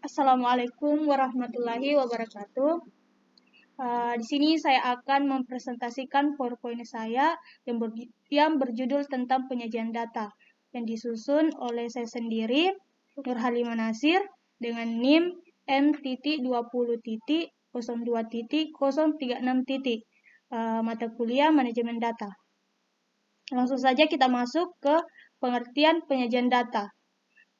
Assalamualaikum warahmatullahi wabarakatuh. Di sini saya akan mempresentasikan PowerPoint saya yang berjudul tentang penyajian data yang disusun oleh saya sendiri, Nur Halimah Nasir, dengan NIM M.20.02.036. Mata kuliah Manajemen Data. Langsung saja kita masuk ke pengertian penyajian data.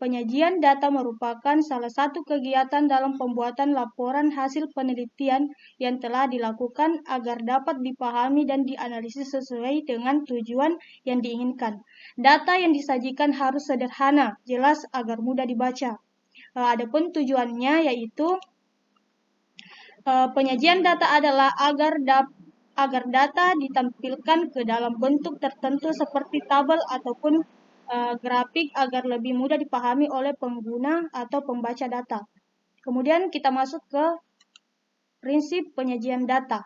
Penyajian data merupakan salah satu kegiatan dalam pembuatan laporan hasil penelitian yang telah dilakukan agar dapat dipahami dan dianalisis sesuai dengan tujuan yang diinginkan. Data yang disajikan harus sederhana, jelas agar mudah dibaca. Adapun tujuannya yaitu penyajian data adalah agar data ditampilkan ke dalam bentuk tertentu seperti tabel ataupun grafik agar lebih mudah dipahami oleh pengguna atau pembaca data. Kemudian kita masuk ke prinsip penyajian data.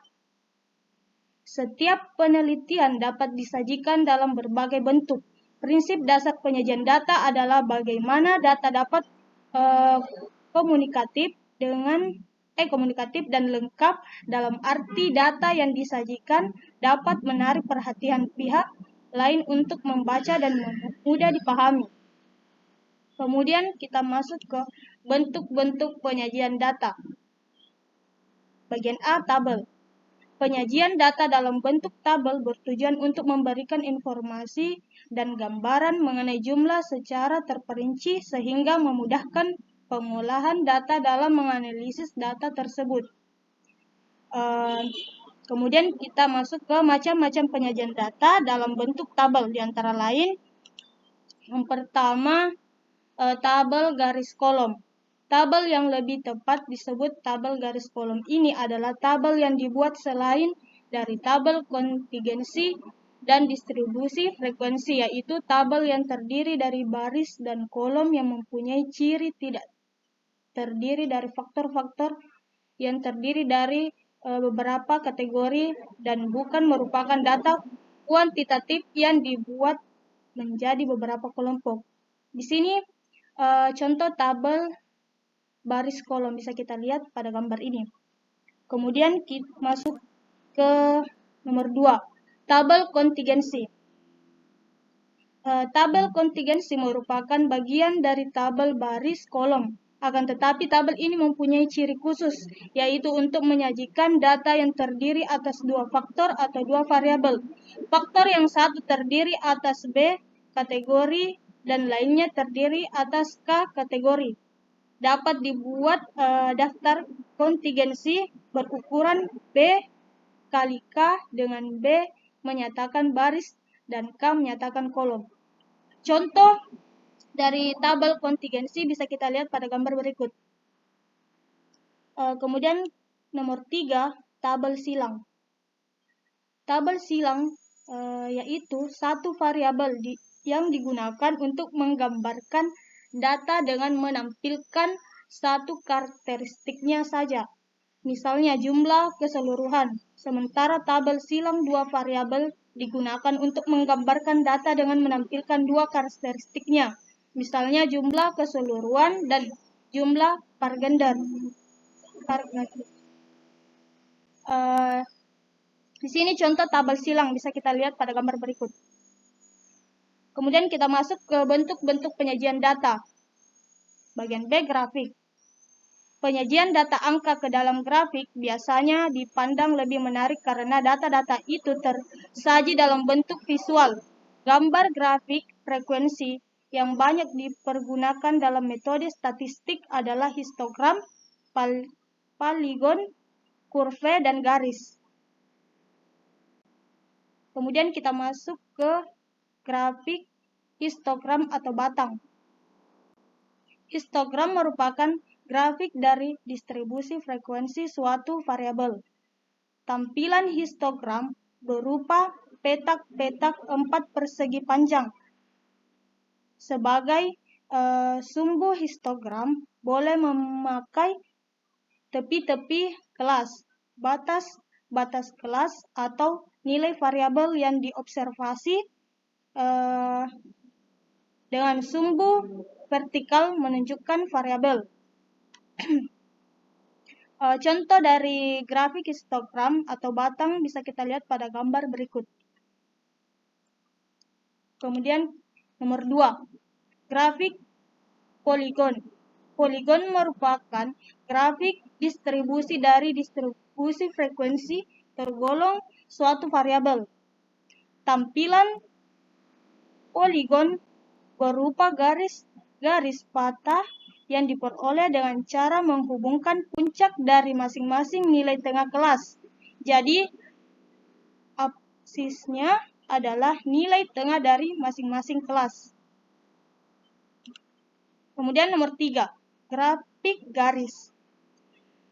Setiap penelitian dapat disajikan dalam berbagai bentuk. Prinsip dasar penyajian data adalah bagaimana data dapat komunikatif dan lengkap, dalam arti data yang disajikan dapat menarik perhatian pihak lain untuk membaca dan mudah dipahami. Kemudian kita masuk ke bentuk-bentuk penyajian data. Bagian A, tabel. Penyajian data dalam bentuk tabel bertujuan untuk memberikan informasi dan gambaran mengenai jumlah secara terperinci sehingga memudahkan pengolahan data dalam menganalisis data tersebut. Kemudian kita masuk ke macam-macam penyajian data dalam bentuk tabel, di antara lain yang pertama tabel garis kolom. Tabel yang lebih tepat disebut tabel garis kolom ini adalah tabel yang dibuat selain dari tabel kontingensi dan distribusi frekuensi, yaitu tabel yang terdiri dari baris dan kolom yang mempunyai ciri tidak terdiri dari faktor-faktor yang terdiri dari beberapa kategori dan bukan merupakan data kuantitatif yang dibuat menjadi beberapa kelompok. Di sini contoh tabel baris kolom bisa kita lihat pada gambar ini. Kemudian kita masuk ke nomor 2, tabel kontingensi. Tabel kontingensi merupakan bagian dari tabel baris kolom. Akan tetapi tabel ini mempunyai ciri khusus, yaitu untuk menyajikan data yang terdiri atas dua faktor atau dua variabel. Faktor yang satu terdiri atas B kategori dan lainnya terdiri atas K kategori. Dapat dibuat daftar kontingensi berukuran B kali K, dengan B menyatakan baris dan K menyatakan kolom. Contoh dari tabel kontingensi bisa kita lihat pada gambar berikut. Kemudian nomor 3, tabel silang. Tabel silang yaitu satu variabel yang digunakan untuk menggambarkan data dengan menampilkan satu karakteristiknya saja, misalnya jumlah keseluruhan. Sementara tabel silang dua variabel digunakan untuk menggambarkan data dengan menampilkan dua karakteristiknya, misalnya jumlah keseluruhan dan jumlah pargender. Di sini contoh tabel silang bisa kita lihat pada gambar berikut. Kemudian kita masuk ke bentuk-bentuk penyajian data. Bagian B, grafik. Penyajian data angka ke dalam grafik biasanya dipandang lebih menarik karena data-data itu tersaji dalam bentuk visual. Gambar grafik frekuensi yang banyak dipergunakan dalam metode statistik adalah histogram, poligon, kurve, dan garis. Kemudian kita masuk ke grafik histogram atau batang. Histogram merupakan grafik dari distribusi frekuensi suatu variabel. Tampilan histogram berupa petak-petak 4 persegi panjang. Sebagai sumbu histogram boleh memakai tepi-tepi kelas, batas kelas, atau nilai variabel yang diobservasi dengan sumbu vertikal menunjukkan variabel. Contoh dari grafik histogram atau batang bisa kita lihat pada gambar berikut. Kemudian nomor 2, grafik poligon. Poligon merupakan grafik distribusi dari distribusi frekuensi tergolong suatu variabel. Tampilan poligon berupa garis patah yang diperoleh dengan cara menghubungkan puncak dari masing-masing nilai tengah kelas. Jadi, absisnya adalah nilai tengah dari masing-masing kelas. Kemudian nomor 3, grafik garis.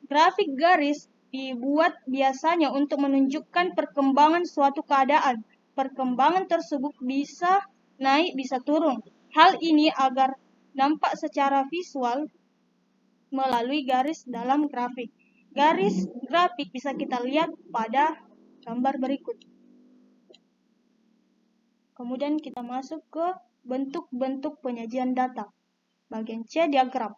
Grafik garis dibuat biasanya untuk menunjukkan perkembangan suatu keadaan. Perkembangan tersebut bisa naik, bisa turun. Hal ini agar nampak secara visual melalui garis dalam grafik. Garis grafik bisa kita lihat pada gambar berikut. Kemudian kita masuk ke bentuk-bentuk penyajian data. Bagian C, diagram.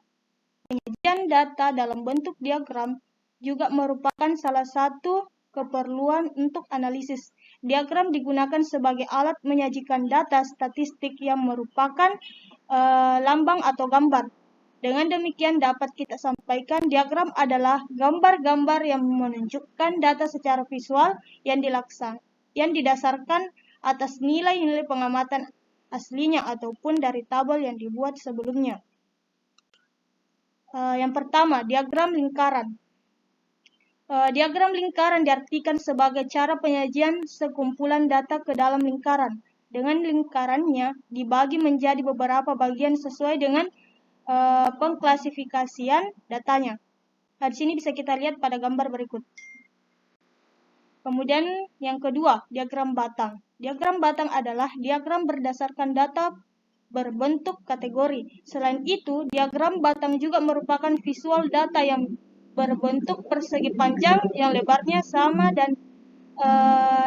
Penyajian data dalam bentuk diagram juga merupakan salah satu keperluan untuk analisis. Diagram digunakan sebagai alat menyajikan data statistik yang merupakan lambang atau gambar. Dengan demikian dapat kita sampaikan diagram adalah gambar-gambar yang menunjukkan data secara visual yang didasarkan atas nilai-nilai pengamatan aslinya ataupun dari tabel yang dibuat sebelumnya. Yang pertama, diagram lingkaran. Diagram lingkaran diartikan sebagai cara penyajian sekumpulan data ke dalam lingkaran. Dengan lingkarannya dibagi menjadi beberapa bagian sesuai dengan pengklasifikasian datanya. Di sini bisa kita lihat pada gambar berikut. Kemudian yang kedua, diagram batang. Diagram batang adalah diagram berdasarkan data berbentuk kategori. Selain itu, diagram batang juga merupakan visual data yang berbentuk persegi panjang yang lebarnya sama dan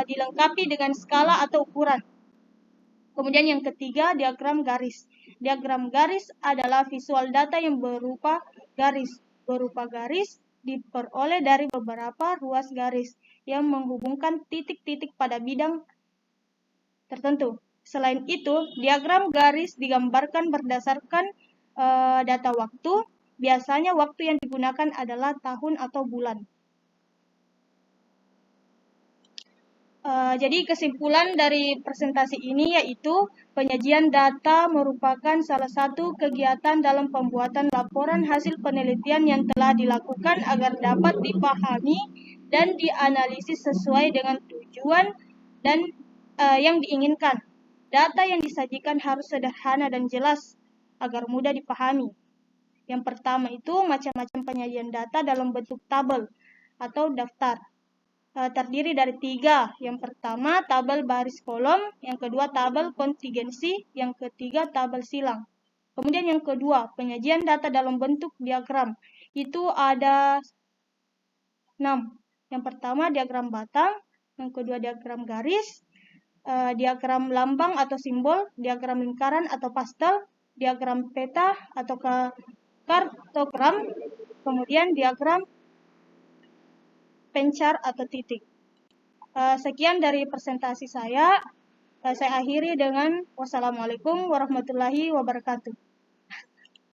dilengkapi dengan skala atau ukuran. Kemudian yang ketiga, diagram garis. Diagram garis adalah visual data yang berupa garis. Berupa garis diperoleh dari beberapa ruas garis yang menghubungkan titik-titik pada bidang tertentu. Selain itu, diagram garis digambarkan berdasarkan data waktu. Biasanya waktu yang digunakan adalah tahun atau bulan. Jadi kesimpulan dari presentasi ini yaitu penyajian data merupakan salah satu kegiatan dalam pembuatan laporan hasil penelitian yang telah dilakukan agar dapat dipahami dan dianalisis sesuai dengan tujuan dan yang diinginkan. Data yang disajikan harus sederhana dan jelas agar mudah dipahami. Yang pertama itu macam-macam penyajian data dalam bentuk tabel atau daftar. Terdiri dari 3. Yang pertama, tabel baris kolom. Yang kedua, tabel kontingensi. Yang ketiga, tabel silang. Kemudian yang kedua, penyajian data dalam bentuk diagram. Itu ada 6. Yang pertama, diagram batang. Yang kedua, diagram garis. Diagram lambang atau simbol. Diagram lingkaran atau pastel. Diagram peta atau kartogram. Kemudian diagram pencar atau titik. Sekian dari presentasi saya. Saya akhiri dengan wassalamualaikum warahmatullahi wabarakatuh.